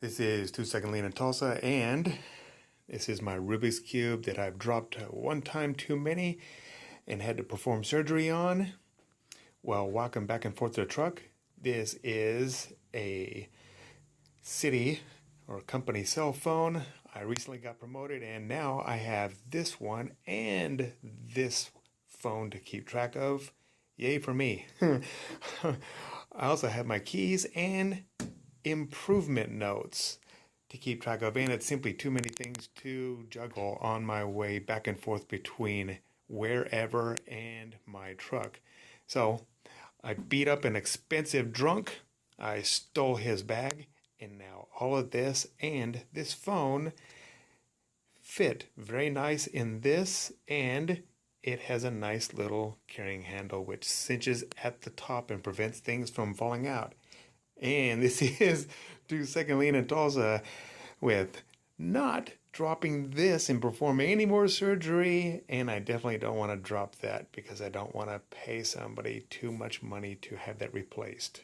This is 2 Second Lean in Tulsa, and this is my Rubik's Cube that I've dropped one time too many and had to perform surgery on while walking back and forth to the truck. This is a city or company cell phone. I recently got promoted, and now I have this one and this phone to keep track of. Yay for me. I also have my keys and improvement notes to keep track of, and it's simply too many things to juggle on my way back and forth between wherever and my truck. So I beat up an expensive drunk, I stole his bag, and now all of this and this phone fit very nice in this, and it has a nice little carrying handle which cinches at the top and prevents things from falling out. And this is 2 Second Lean in Tulsa with not dropping this and performing any more surgery. And I definitely don't want to drop that because I don't want to pay somebody too much money to have that replaced.